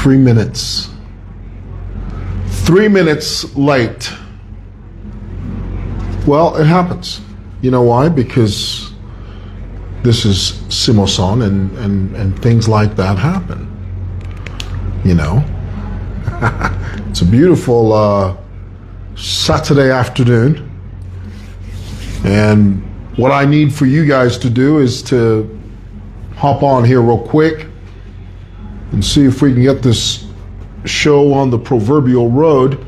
3 minutes. 3 minutes late. Well, it happens. You know why? Because this is Simoson and things like that happen. You know? It's a beautiful Saturday afternoon. And what I need for you guys to do is to hop on here real quick and see if we can get this show on the proverbial road.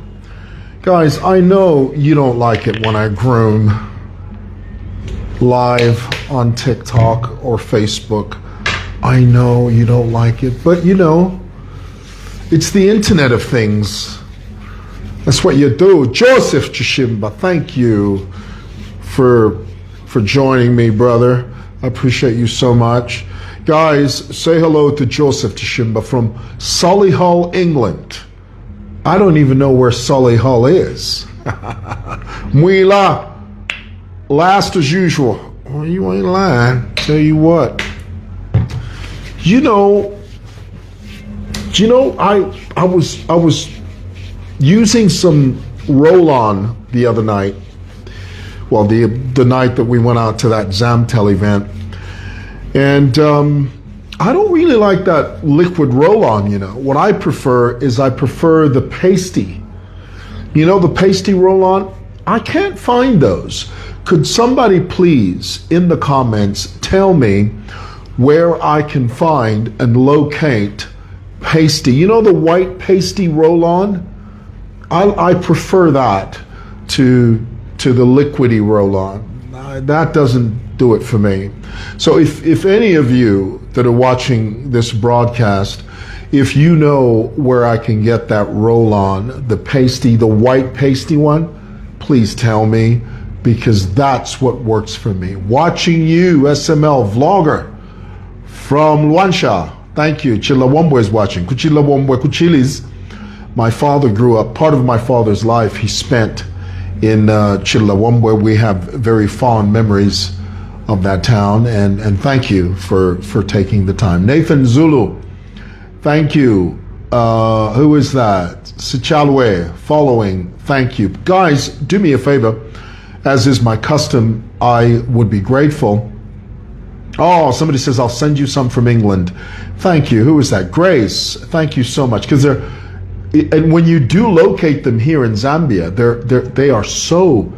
Guys, I know you don't like it when I groan live on TikTok or Facebook. I know you don't like it, but you know, it's the internet of things. That's what you do. Joseph Chishimba, thank you for joining me, brother. I appreciate you so much. Guys, say hello to Joseph Chishimba from Solihull, England. I don't even know where Solihull is. Mwewa, last as usual. Well, you ain't lying. Tell you what. You know, I was using some roll-on the other night. Well, the night that we went out to that Zamtel event. And I don't really like that liquid roll-on, you know. What I prefer is the pasty. You know, the pasty roll-on? I can't find those. Could somebody please, in the comments, tell me where I can find and locate pasty? You know the white pasty roll-on? I prefer that to the liquidy roll-on. That doesn't do it for me. So if any of you that are watching this broadcast, if you know where I can get that roll-on, the pasty, the white pasty one, please tell me, because that's what works for me. Watching you, SML vlogger from Luansha. Thank you. Chilawombo is watching. Kuchilawombo, Kuchilis. My father grew up, part of my father's life he spent in Chilawombo. We have very fond memories of that town, and thank you for taking the time. Nathan Zulu, thank you. Who is that? Sichalwe, following, thank you. Guys, do me a favor, as is my custom, I would be grateful. Oh, somebody says, I'll send you some from England. Thank you. Who is that? Grace, thank you so much. Because and when you do locate them here in Zambia, they are so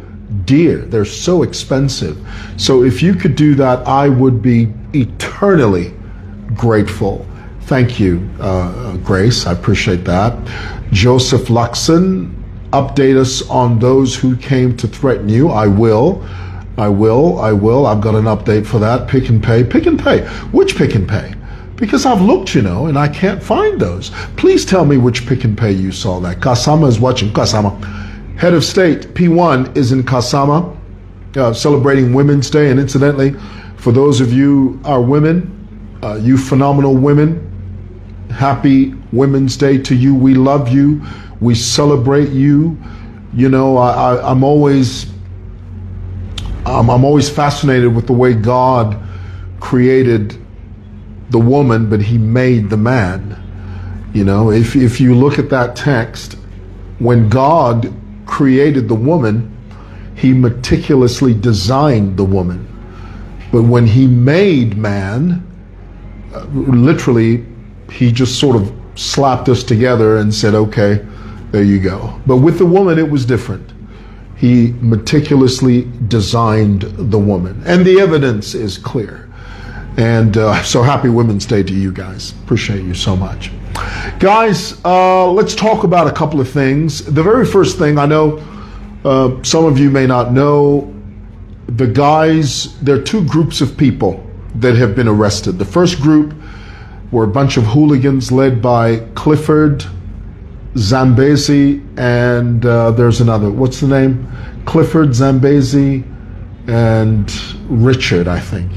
dear, they're so expensive. So if you could do that, I would be eternally grateful. Thank you, Grace, I appreciate that. Joseph Luxon, update us on those who came to threaten you. I will. I've got an update for that. Pick and Pay. Which Pick and Pay? Because I've looked, you know, and I can't find those. Please tell me which Pick and Pay you saw that. Kasama is watching. Kasama. Head of State, P1, is in Kasama, celebrating Women's Day. And incidentally, for those of you are women, you phenomenal women, happy Women's Day to you. We love you. We celebrate you. You know, I'm always fascinated with the way God created the woman, but he made the man. You know, if you look at that text, when God created the woman, he meticulously designed the woman. But when he made man, literally, he just sort of slapped us together and said, okay, there you go. But with the woman, it was different. He meticulously designed the woman. And the evidence is clear. And so happy Women's Day to you guys. Appreciate you so much. Guys, let's talk about a couple of things. The very first thing, I know some of you may not know, the guys, there are two groups of people that have been arrested. The first group were a bunch of hooligans led by Clifford Zambezi, and there's another, what's the name? Clifford Zambezi and Richard, I think.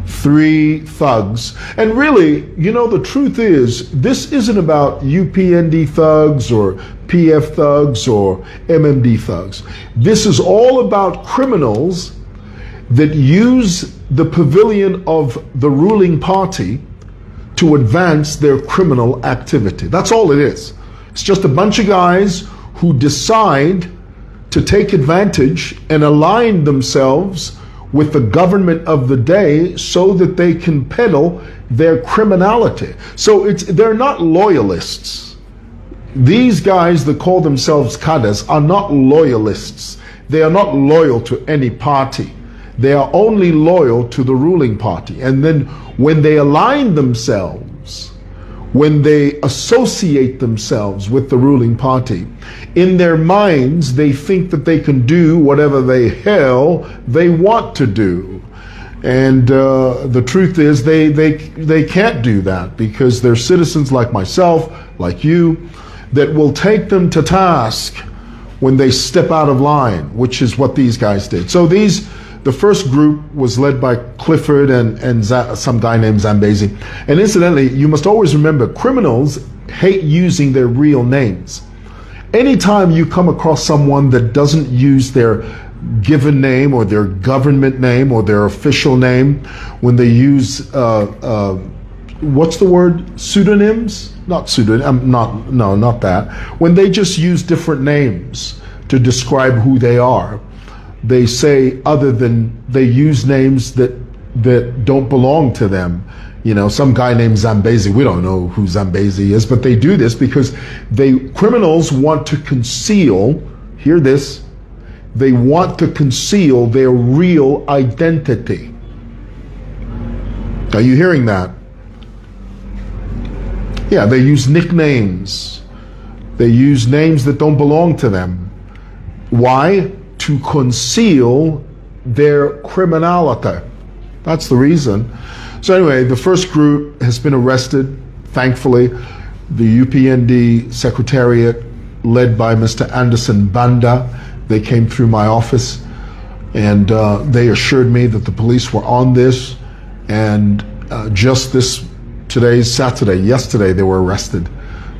3 thugs. And really, you know, the truth is, this isn't about UPND thugs or PF thugs or MMD thugs. This is all about criminals that use the pavilion of the ruling party to advance their criminal activity. That's all it is. It's just a bunch of guys who decide to take advantage and align themselves with the government of the day so that they can peddle their criminality. So they're not loyalists. These guys that call themselves cadres are not loyalists. They are not loyal to any party. They are only loyal to the ruling party. And then when they align themselves, when they associate themselves with the ruling party, in their minds they think that they can do whatever they want to do. And the truth is they can't do that, because they're citizens like myself, like you, that will take them to task when they step out of line, which is what these guys did. So the first group was led by Clifford and some guy named Zambezi. And incidentally, you must always remember, criminals hate using their real names. Anytime you come across someone that doesn't use their given name or their government name or their official name, when they use, what's the word? Pseudonyms? Not pseudonym, not that. When they just use different names to describe who they are, they say they use names that don't belong to them. You know, some guy named Zambezi, we don't know who Zambezi is, but they do this because criminals want to conceal, hear this, they want to conceal their real identity. Are you hearing that? Yeah, they use nicknames. They use names that don't belong to them. Why? To conceal their criminality. That's the reason. So anyway, the first group has been arrested, thankfully. The UPND Secretariat, led by Mr. Anderson Banda, they came through my office, and they assured me that the police were on this, and today's Saturday, yesterday they were arrested,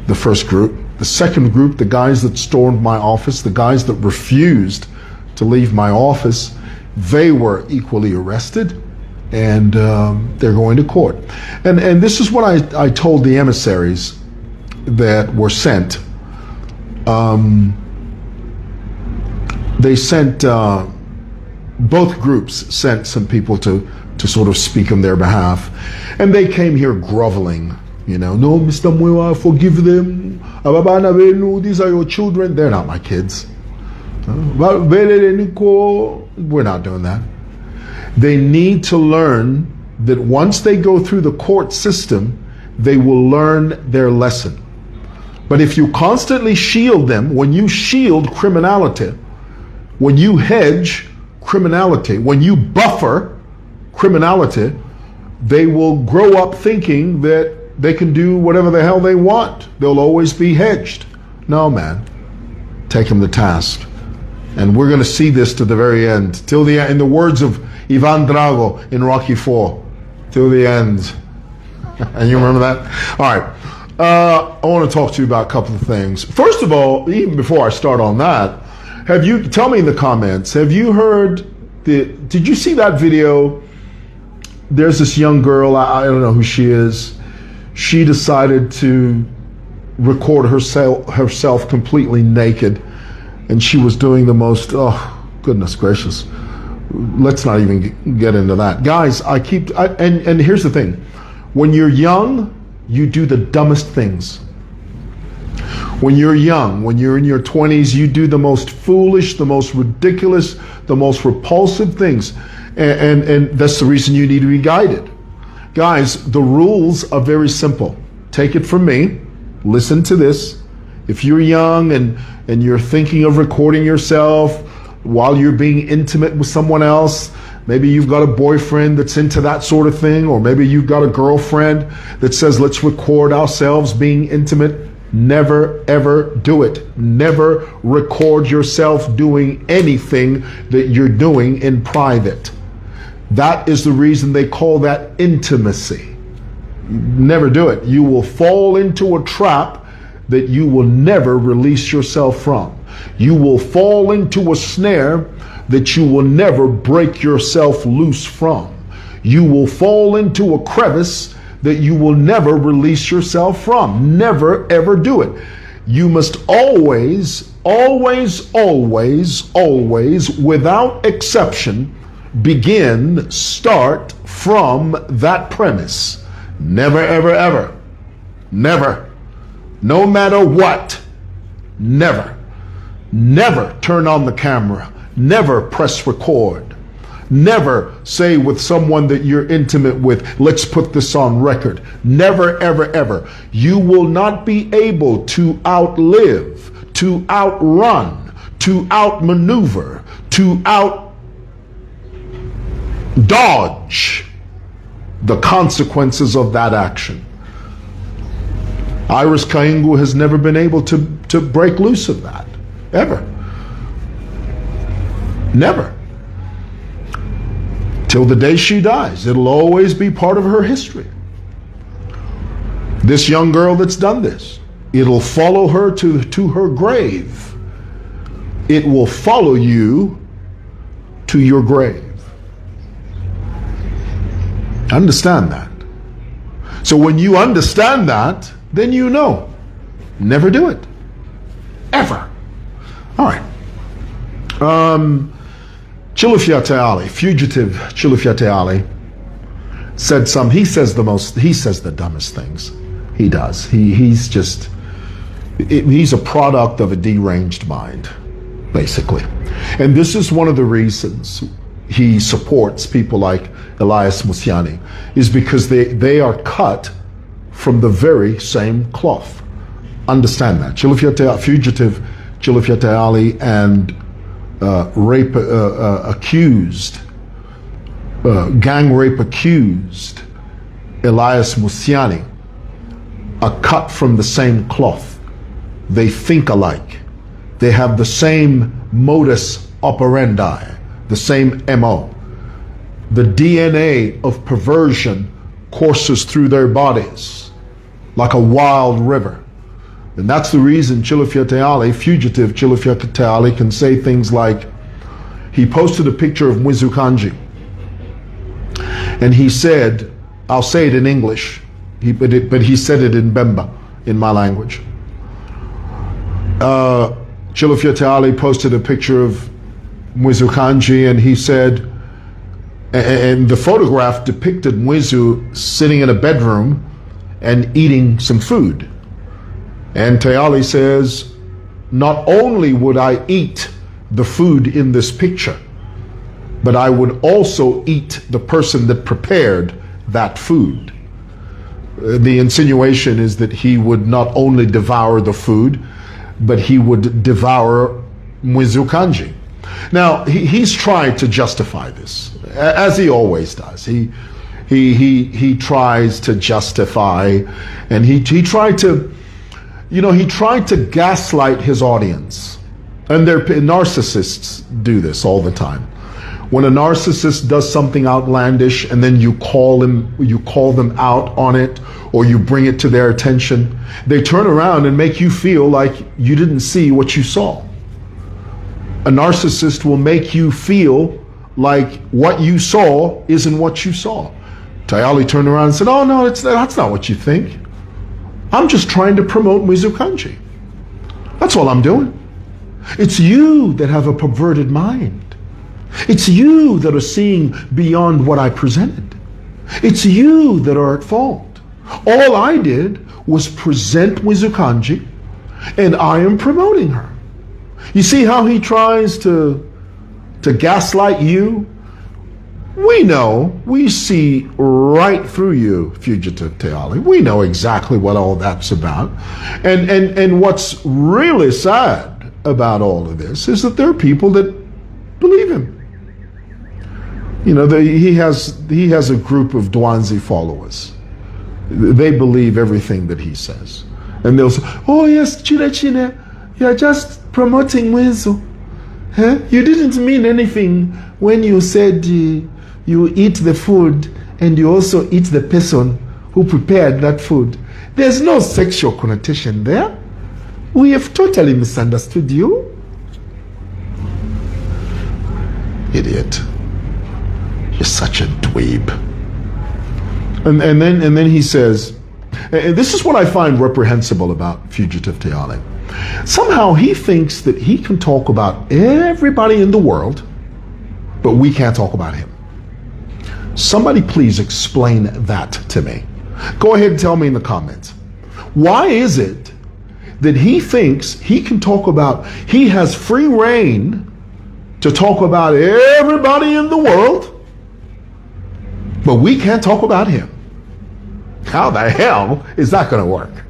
the first group. The second group, the guys that stormed my office, the guys that refused to leave my office, they were equally arrested, and they're going to court. And this is what I told the emissaries that were sent. They sent, both groups sent some people to sort of speak on their behalf. And they came here groveling, you know, no, Mr. Mwewa, forgive them. These are your children. They're not my kids. We're not doing that. They need to learn that once they go through the court system, they will learn their lesson. But if you constantly shield them, when you shield criminality, when you hedge criminality, when you buffer criminality, they will grow up thinking that they can do whatever the hell they want. They'll always be hedged. No, man. Take them to task. And we're going to see this to the very end. Till the end, in the words of Ivan Drago in Rocky IV, till the end. And you remember that? All right. I want to talk to you about a couple of things. First of all, even before I start on that, tell me in the comments, have you heard, did you see that video? There's this young girl, I don't know who she is. She decided to record herself completely naked. And she was doing the most, oh, goodness gracious. Let's not even get into that. Guys, and here's the thing. When you're young, you do the dumbest things. When you're young, when you're in your 20s, you do the most foolish, the most ridiculous, the most repulsive things. And that's the reason you need to be guided. Guys, the rules are very simple. Take it from me. Listen to this. If you're young and you're thinking of recording yourself while you're being intimate with someone else, maybe you've got a boyfriend that's into that sort of thing, or maybe you've got a girlfriend that says, let's record ourselves being intimate. Never, ever do it. Never record yourself doing anything that you're doing in private. That is the reason they call that intimacy. Never do it. You will fall into a trap that you will never release yourself from. You will fall into a snare that you will never break yourself loose from. You will fall into a crevice that you will never release yourself from. Never, ever do it. You must always, always, always, always, without exception, start from that premise. Never, ever, ever. Never. No matter what. Never. Never turn on the camera. Never press record. Never say with someone that you're intimate with, let's put this on record. Never, ever, ever. You will not be able to outlive, to outrun, to outmaneuver, to outdodge the consequences of that action. Iris Kaingu has never been able to break loose of that. Ever. Never. Till the day she dies. It'll always be part of her history. This young girl that's done this, it'll follow her to her grave. It will follow you to your grave. Understand that. So when you understand that, then you know. Never do it. Ever. All right. Chilufya tayali, fugitive Chilufya tayali, he says the dumbest things. He does. He's a product of a deranged mind, basically. And this is one of the reasons he supports people like Elias Musiani, is because they are cut from the very same cloth. Understand that. Fugitive Chilufya tayali and gang rape accused Elias Musiani are cut from the same cloth. They think alike. They have the same modus operandi, the same MO. The DNA of perversion courses through their bodies like a wild river. And that's the reason Chilufya tayali, fugitive Chilufya tayali, can say things like, he posted a picture of Mwewa Kanji, and he said, I'll say it in English, but he said it in Bemba, in my language. Chilufya tayali posted a picture of Mwewa Kanji, and he said, and the photograph depicted Mwewa sitting in a bedroom and eating some food. And Tayali says, not only would I eat the food in this picture, but I would also eat the person that prepared that food. The insinuation is that he would not only devour the food, but he would devour Mwewa Kanji. Now, he's tried to justify this, as he always does. He tries to justify, and he tried to gaslight his audience. And narcissists do this all the time. When a narcissist does something outlandish and then you call them out on it, or you bring it to their attention, they turn around and make you feel like you didn't see what you saw. A narcissist will make you feel like what you saw isn't what you saw. Tayali turned around and said, oh no, that's not what you think. I'm just trying to promote Mwewa Kanji. That's all I'm doing. It's you that have a perverted mind. It's you that are seeing beyond what I presented. It's you that are at fault. All I did was present Mwewa Kanji, and I am promoting her. You see how he tries to gaslight you? We know, we see right through you, fugitive Tayali. We know exactly what all that's about. And what's really sad about all of this is that there are people that believe him. You know, he has a group of Dwanzi followers. They believe everything that he says. And they'll say, oh yes, Chile, you're just promoting Mwewa. Huh? You didn't mean anything when you said you eat the food and you also eat the person who prepared that food. There's no sexual connotation there. We have totally misunderstood you. Idiot. You're such a dweeb. And then he says, and this is what I find reprehensible about Fugitive Tayali. Somehow he thinks that he can talk about everybody in the world, but we can't talk about him. Somebody please explain that to me. Go ahead and tell me in the comments. Why is it that he thinks he can talk about, he has free reign to talk about everybody in the world, but we can't talk about him? How the hell is that going to work?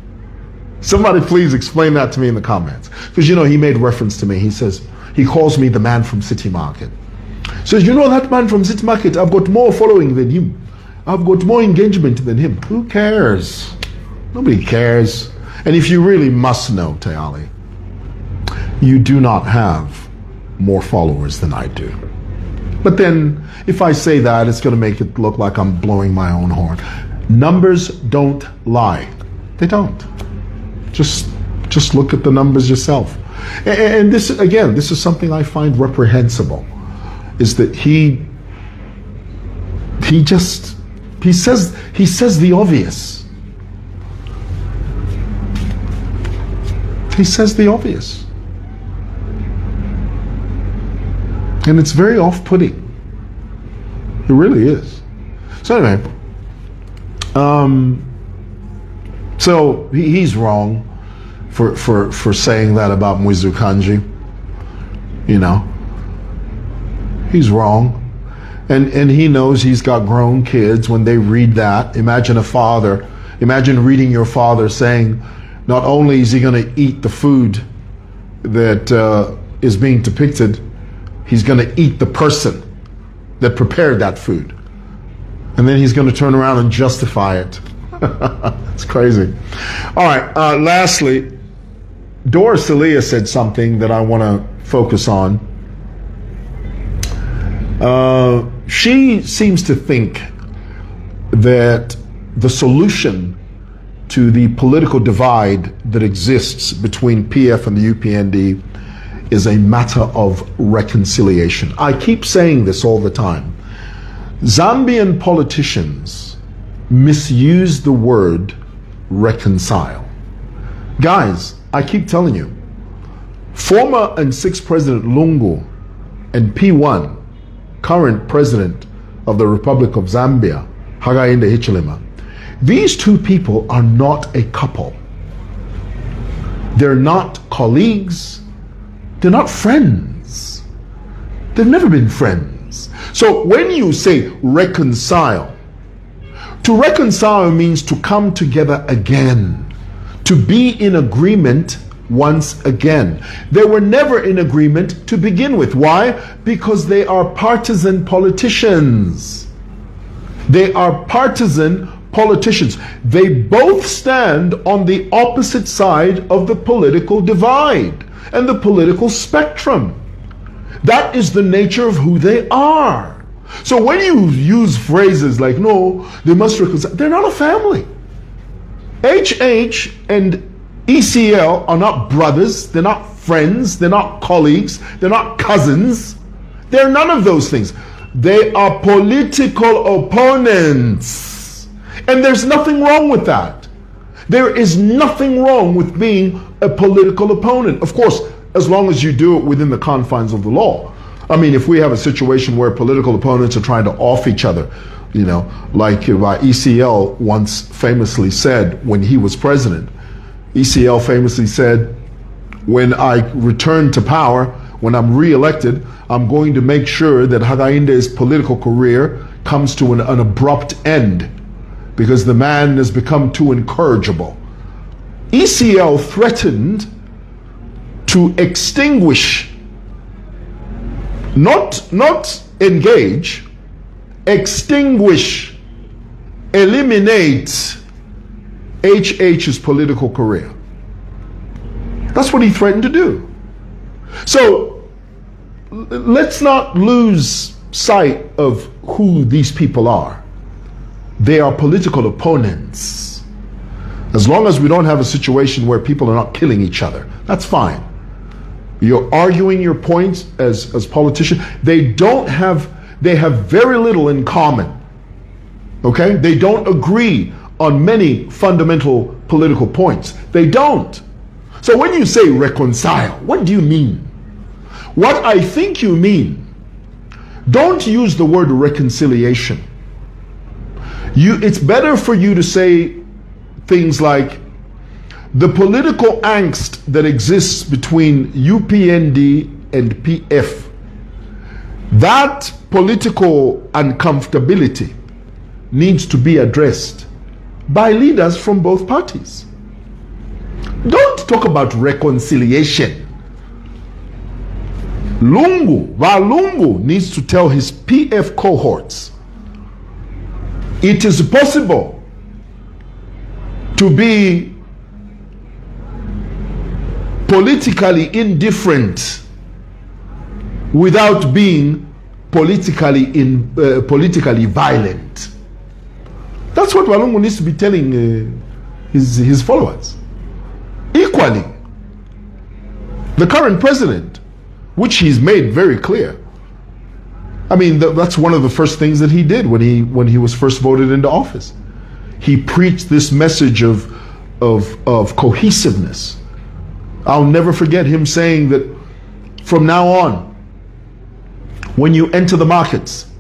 Somebody please explain that to me in the comments. Because he made reference to me. He says, he calls me the man from City Market. Says, that man from City Market, I've got more following than him. I've got more engagement than him. Who cares? Nobody cares. And if you really must know, Tayali, you do not have more followers than I do. But then, if I say that, it's going to make it look like I'm blowing my own horn. Numbers don't lie. They don't. Just look at the numbers yourself. And this is something I find reprehensible, is that he says the obvious. He says the obvious. And it's very off-putting. It really is. So anyway, so he's wrong for saying that about Mwizu Kanji. He's wrong. And he knows he's got grown kids. When they read that, imagine reading your father saying, not only is he going to eat the food that is being depicted, he's going to eat the person that prepared that food. And then he's going to turn around and justify it. It's crazy. All right. Lastly, Doris Celia said something that I want to focus on. She seems to think that the solution to the political divide that exists between PF and the UPND is a matter of reconciliation. I keep saying this all the time. Zambian politicians misuse the word reconcile. Guys, I keep telling you, former and sixth President Lungu and P1, current President of the Republic of Zambia, Hakainde Hichilema, these two people are not a couple. They're not colleagues. They're not friends. They've never been friends. So when you say reconcile, to reconcile means to come together again, to be in agreement once again. They were never in agreement to begin with. Why? Because they are partisan politicians. They are partisan politicians. They both stand on the opposite side of the political divide and the political spectrum. That is the nature of who they are. So when you use phrases like, no, they must reconcile, they're not a family. HH and ECL are not brothers, they're not friends, they're not colleagues, they're not cousins. They're none of those things. They are political opponents. And there's nothing wrong with that. There is nothing wrong with being a political opponent. Of course, as long as you do it within the confines of the law. I mean, if we have a situation where political opponents are trying to off each other, like ECL once famously said when he was president, ECL famously said, when I return to power, when I'm re-elected, I'm going to make sure that Hakainde's political career comes to an abrupt end because the man has become too incorrigible. ECL threatened to extinguish, not engage, extinguish, eliminate HH's political career. That's what he threatened to do. So let's not lose sight of who these people are. They are political opponents. As long as we don't have a situation where people are not killing each other, that's fine. You're arguing your points as politicians. They have very little in common. Okay? They don't agree on many fundamental political points. They don't. So when you say reconcile, what do you mean? What I think you mean, don't use the word reconciliation. It's better for you to say things like the political angst that exists between UPND and PF. That political uncomfortability needs to be addressed by leaders from both parties. Don't talk about reconciliation. Lungu needs to tell his PF cohorts it is possible to be politically indifferent without being politically violent. That's what Walungu needs to be telling his followers. Equally, the current president, which he's made very clear. I mean, that's one of the first things that he did when he was first voted into office. He preached this message of cohesiveness. I'll never forget him saying that from now on, when you enter the markets,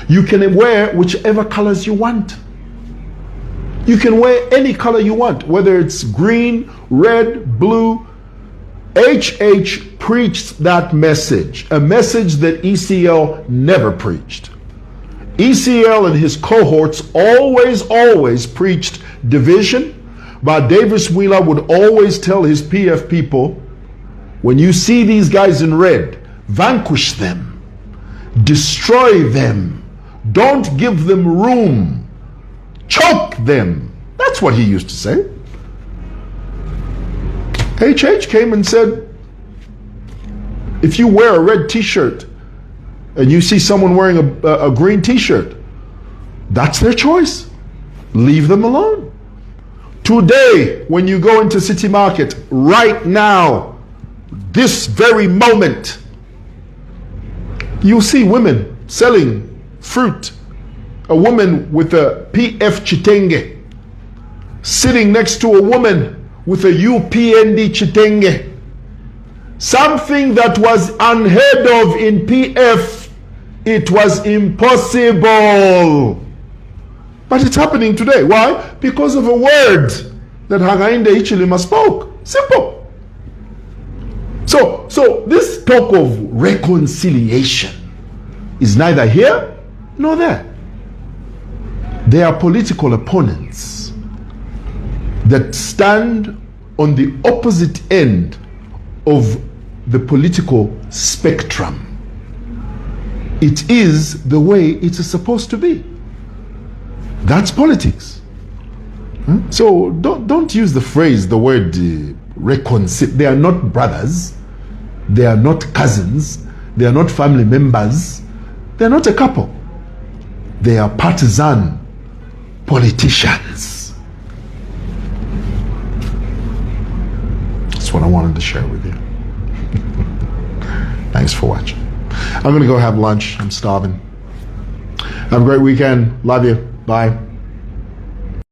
you can wear whichever colors you want. You can wear any color you want, whether it's green, red, blue. HH preached that message, a message that ECL never preached. ECL and his cohorts always preached division, but Davis Wheeler would always tell his PF people, when you see these guys in red, vanquish them, destroy them, don't give them room, choke them. That's what he used to say. HH came and said, if you wear a red t-shirt and you see someone wearing a green t-shirt, that's their choice. Leave them alone. Today, when you go into City Market, right now, this very moment, you'll see women selling fruit. A woman with a PF Chitenge sitting next to a woman with a UPND Chitenge. Something that was unheard of in PF. It was impossible. But it's happening today. Why? Because of a word that Hakainde Hichilema spoke. Simple. So this talk of reconciliation is neither here nor there. They are political opponents that stand on the opposite end of the political spectrum. It is the way it is supposed to be. That's politics. So don't use the phrase, the word reconcile. They are not brothers. They are not cousins. They are not family members. They are not a couple. They are partisan politicians. That's what I wanted to share with you. Thanks for watching. I'm going to go have lunch. I'm starving. Have a great weekend. Love you. Bye.